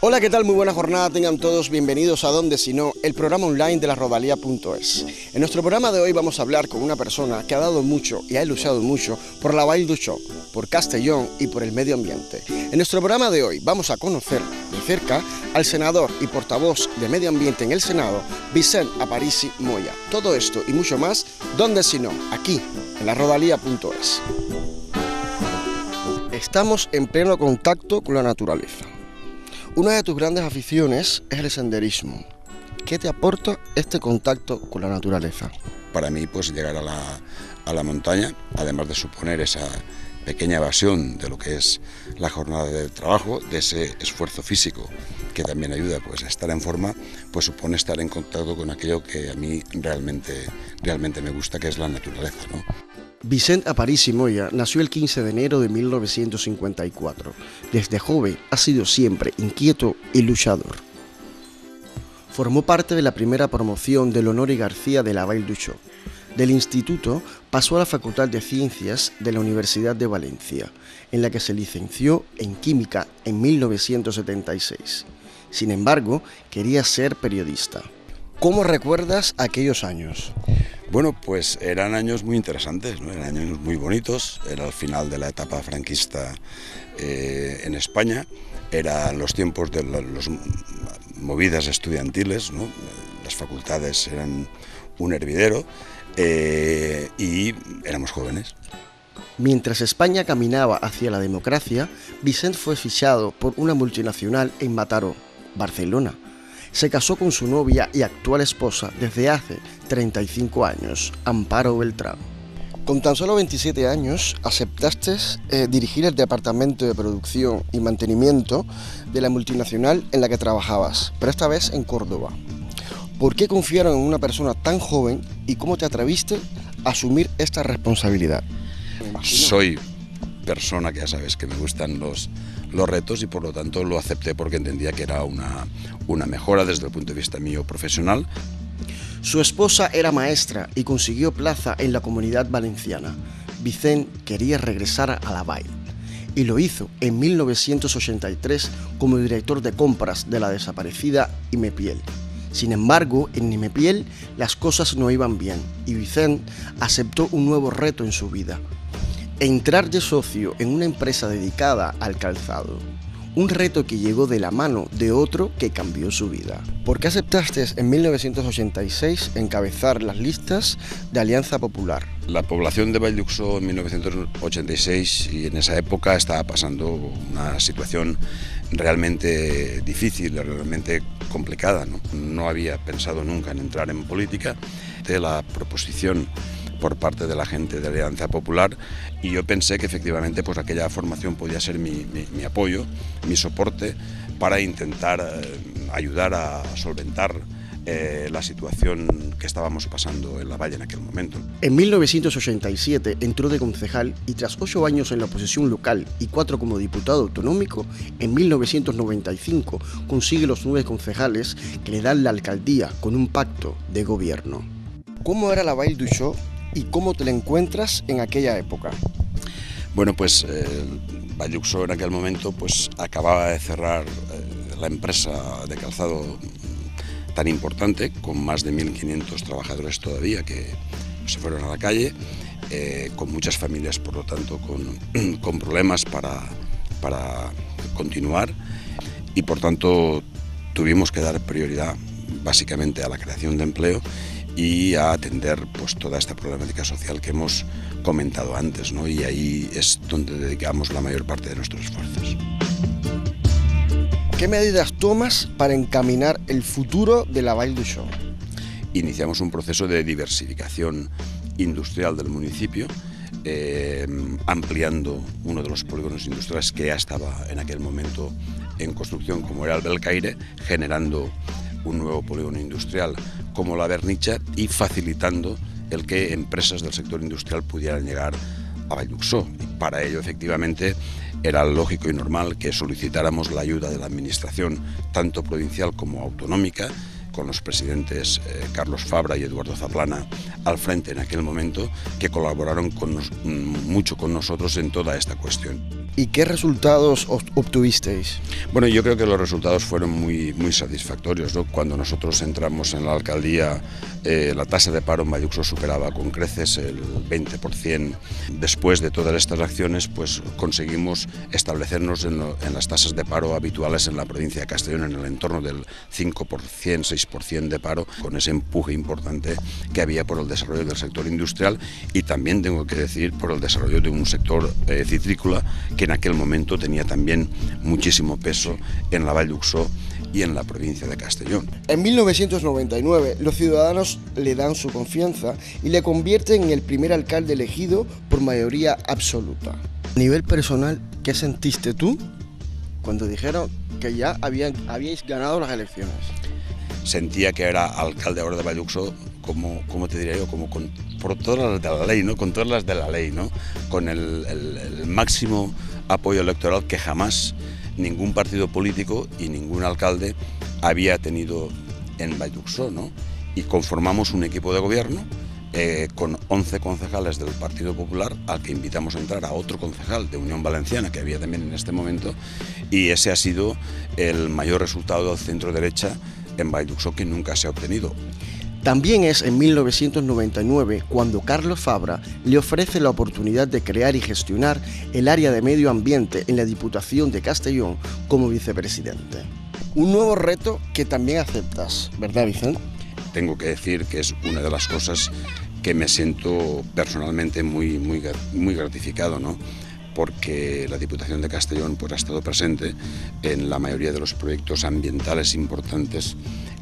Hola, ¿qué tal? Muy buena jornada, tengan todos bienvenidos a Donde Si No, el programa online de la Rodalía.es. En nuestro programa de hoy vamos a hablar con una persona que ha dado mucho y ha luchado mucho por la Vall d'Uixó, por Castellón y por el medio ambiente. En nuestro programa de hoy vamos a conocer de cerca al senador y portavoz de Medio Ambiente en el Senado, Vicent Aparici Moya. Todo esto y mucho más, Donde Si No, aquí, en la Rodalía.es. Estamos en pleno contacto con la naturaleza. Una de tus grandes aficiones es el senderismo. ¿Qué te aporta este contacto con la naturaleza? Para mí, pues llegar a la montaña, además de suponer esa pequeña evasión de lo que es la jornada de trabajo, de ese esfuerzo físico que también ayuda pues a estar en forma, pues supone estar en contacto con aquello que a mí realmente me gusta, que es la naturaleza, ¿no? Vicent Aparici Moya nació el 15 de enero de 1954. Desde joven ha sido siempre inquieto y luchador. Formó parte de la primera promoción del Honori García de la Vall d'Uixó. Del instituto pasó a la Facultad de Ciencias de la Universidad de Valencia, en la que se licenció en Química en 1976. Sin embargo, quería ser periodista. ¿Cómo recuerdas aquellos años? Bueno, pues eran años muy interesantes, ¿no? Eran años muy bonitos, era el final de la etapa franquista en España, eran los tiempos de las movidas estudiantiles, ¿no? Las facultades eran un hervidero y éramos jóvenes. Mientras España caminaba hacia la democracia, Vicent fue fichado por una multinacional en Mataró, Barcelona. Se casó con su novia y actual esposa desde hace 35 años, Amparo Beltrán. Con tan solo 27 años aceptaste dirigir el departamento de producción y mantenimiento de la multinacional en la que trabajabas, pero esta vez en Córdoba. ¿Por qué confiaron en una persona tan joven y cómo te atreviste a asumir esta responsabilidad? Soy persona que ya sabes que me gustan los retos y por lo tanto lo acepté porque entendía que era una mejora desde el punto de vista mío profesional. Su esposa era maestra y consiguió plaza en la Comunidad Valenciana. Vicent quería regresar a la Vall y lo hizo en 1983 como director de compras de la desaparecida Imepiel. Sin embargo, en Imepiel las cosas no iban bien y Vicent aceptó un nuevo reto en su vida: entrar de socio en una empresa dedicada al calzado. Un reto que llegó de la mano de otro que cambió su vida. ¿Por qué aceptaste en 1986 encabezar las listas de Alianza Popular? La población de Vall d'Uixó en 1986 y en esa época estaba pasando una situación realmente difícil, realmente complicada, ¿no? No había pensado nunca en entrar en política. De la proposición por parte de la gente de Alianza Popular y yo pensé que efectivamente pues aquella formación podía ser mi apoyo, mi soporte para intentar ayudar a solventar la situación que estábamos pasando en la Vall en aquel momento. En 1987 entró de concejal y tras 8 años en la oposición local y 4 como diputado autonómico, en 1995 consigue los 9 concejales que le dan la alcaldía con un pacto de gobierno. ¿Cómo era la Vall d'Uixó y cómo te la encuentras en aquella época? Bueno, pues Vall d'Uixó en aquel momento pues acababa de cerrar la empresa de calzado tan importante, con más de 1.500 trabajadores todavía que se fueron a la calle, con muchas familias, por lo tanto, con problemas para continuar y, por tanto, tuvimos que dar prioridad básicamente a la creación de empleo y a atender pues toda esta problemática social que hemos comentado antes, ¿no? Y ahí es donde dedicamos la mayor parte de nuestros esfuerzos. ¿Qué medidas tomas para encaminar el futuro de la Vall d'Uixó? Iniciamos un proceso de diversificación industrial del municipio, ampliando uno de los polígonos industriales que ya estaba en aquel momento en construcción, como era el Belcaire, generando un nuevo polígono industrial como la Bernicha y facilitando el que empresas del sector industrial pudieran llegar a Vall d'Uixó. Para ello, efectivamente, era lógico y normal que solicitáramos la ayuda de la Administración, tanto provincial como autonómica, con los presidentes Carlos Fabra y Eduardo Zaplana al frente en aquel momento, que colaboraron mucho con nosotros en toda esta cuestión. ¿Y qué resultados obtuvisteis? Bueno, yo creo que los resultados fueron muy satisfactorios, ¿no? Cuando nosotros entramos en la alcaldía, la tasa de paro en Valluxo superaba con creces el 20%. Después de todas estas acciones, pues conseguimos establecernos en las tasas de paro habituales en la provincia de Castellón, en el entorno del 5%, 6% de paro, con ese empuje importante que había por el desarrollo del sector industrial y también, tengo que decir, por el desarrollo de un sector citrícola que en aquel momento tenía también muchísimo peso en la Valluxo y en la provincia de Castellón. En 1999 los ciudadanos le dan su confianza y le convierten en el primer alcalde elegido por mayoría absoluta. A nivel personal, ¿qué sentiste tú cuando dijeron que ya habíais ganado las elecciones? Sentía que era alcalde ahora de Valluxo, como te diría yo, por todas las de la ley, ¿no? Con todas las de la ley, ¿no? Con el máximo apoyo electoral que jamás ningún partido político y ningún alcalde había tenido en Valluxo, ¿no? Y conformamos un equipo de gobierno con 11 concejales del Partido Popular, al que invitamos a entrar a otro concejal de Unión Valenciana que había también en este momento, y ese ha sido el mayor resultado del centro derecha en Valluxo que nunca se ha obtenido. También es en 1999 cuando Carlos Fabra le ofrece la oportunidad de crear y gestionar el área de medio ambiente en la Diputación de Castellón como vicepresidente. Un nuevo reto que también aceptas, ¿verdad, Vicente? Tengo que decir que es una de las cosas que me siento personalmente muy gratificado, ¿no? Porque la Diputación de Castellón pues, ha estado presente en la mayoría de los proyectos ambientales importantes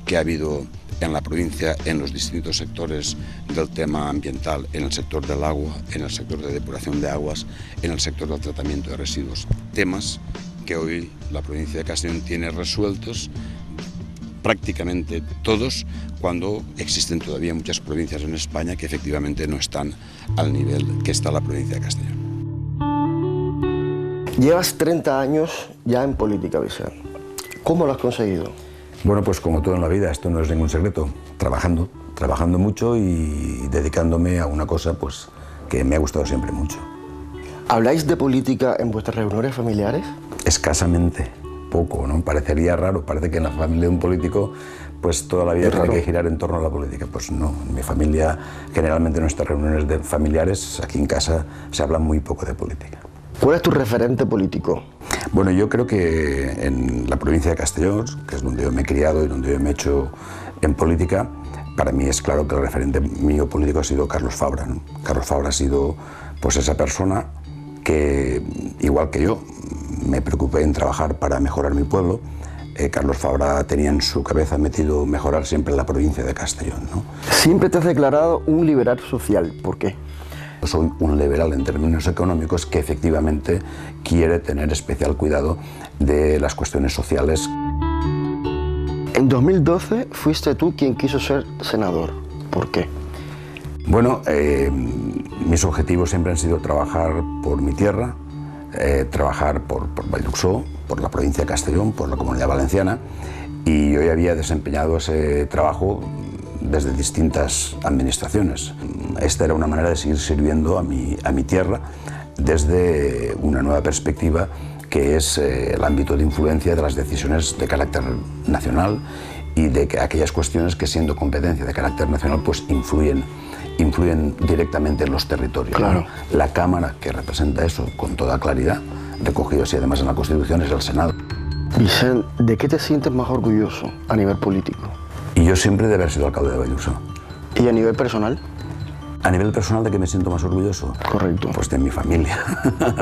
que ha habido en la provincia, en los distintos sectores del tema ambiental, en el sector del agua, en el sector de depuración de aguas, en el sector del tratamiento de residuos. Temas que hoy la provincia de Castellón tiene resueltos prácticamente todos, cuando existen todavía muchas provincias en España que efectivamente no están al nivel que está la provincia de Castellón. Llevas 30 años ya en política, Vicente. ¿Cómo lo has conseguido? Bueno, pues como todo en la vida, esto no es ningún secreto. Trabajando mucho y dedicándome a una cosa pues, que me ha gustado siempre mucho. ¿Habláis de política en vuestras reuniones familiares? Escasamente, poco, ¿no? Parecería raro, parece que en la familia de un político pues toda la vida tiene que girar en torno a la política. Pues no, en mi familia, generalmente en nuestras reuniones familiares, aquí en casa, se habla muy poco de política. ¿Cuál es tu referente político? Bueno, yo creo que en la provincia de Castellón, que es donde yo me he criado y donde yo me he hecho en política, para mí es claro que el referente mío político ha sido Carlos Fabra, ¿no? Carlos Fabra ha sido pues, esa persona que, igual que yo, me preocupé en trabajar para mejorar mi pueblo. Carlos Fabra tenía en su cabeza metido mejorar siempre la provincia de Castellón, ¿no? Siempre te has declarado un liberal social. ¿Por qué? Soy un liberal en términos económicos que efectivamente quiere tener especial cuidado de las cuestiones sociales. En 2012 fuiste tú quien quiso ser senador. ¿Por qué? Bueno, mis objetivos siempre han sido trabajar por mi tierra, trabajar por Valluxo, por la provincia de Castellón, por la Comunidad Valenciana, y yo ya había desempeñado ese trabajo desde distintas administraciones. Esta era una manera de seguir sirviendo a mi tierra desde una nueva perspectiva que es el ámbito de influencia de las decisiones de carácter nacional y de que aquellas cuestiones que, siendo competencia de carácter nacional, pues influyen directamente en los territorios. Claro. ¿No? La Cámara que representa eso con toda claridad, recogido así además en la Constitución, es el Senado. Vicente, ¿de qué te sientes más orgulloso a nivel político? Y yo siempre de haber sido alcalde de Valluxo. ¿Y a nivel personal? A nivel personal, ¿de qué me siento más orgulloso? Correcto. Pues de mi familia,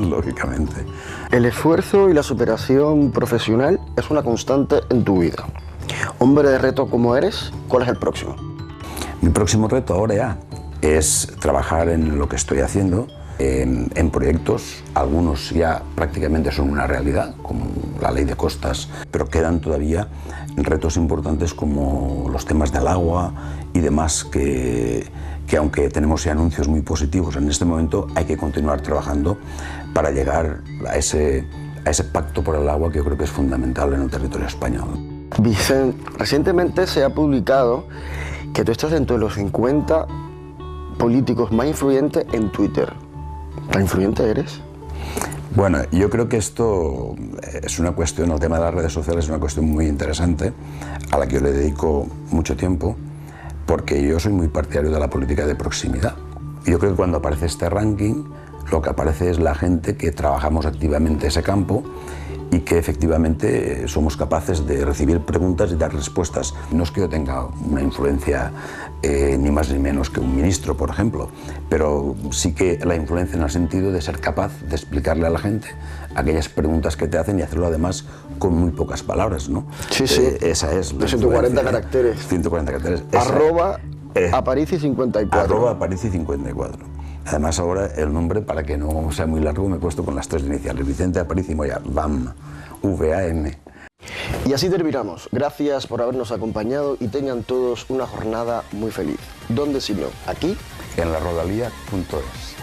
lógicamente. El esfuerzo y la superación profesional es una constante en tu vida. Hombre de reto como eres, ¿cuál es el próximo? Mi próximo reto ahora ya es trabajar en lo que estoy haciendo, en proyectos. Algunos ya prácticamente son una realidad, como la ley de costas, pero quedan todavía retos importantes como los temas del agua y demás que aunque tenemos ya anuncios muy positivos en este momento, hay que continuar trabajando para llegar a ese pacto por el agua que yo creo que es fundamental en el territorio español. Vicente, recientemente se ha publicado que tú estás dentro de los 50 políticos más influyentes en Twitter. ¿Tan influyente eres? Bueno, yo creo que esto es una cuestión, el tema de las redes sociales es una cuestión muy interesante, a la que yo le dedico mucho tiempo, porque yo soy muy partidario de la política de proximidad. Yo creo que cuando aparece este ranking, lo que aparece es la gente que trabajamos activamente ese campo y que efectivamente somos capaces de recibir preguntas y dar respuestas. No es que yo tenga una influencia ni más ni menos que un ministro, por ejemplo, pero sí que la influencia en el sentido de ser capaz de explicarle a la gente aquellas preguntas que te hacen y hacerlo además con muy pocas palabras, ¿no? Sí, sí. Esa es la 140 caracteres. 140 caracteres. @Aparici54. @Aparici54. Además ahora el nombre, para que no sea muy largo, me he puesto con las 3 iniciales: Vicente Aparici Moya, VAM, V-A-M. Y así terminamos. Gracias por habernos acompañado y tengan todos una jornada muy feliz. ¿Dónde si no? Aquí. En larodalía.es.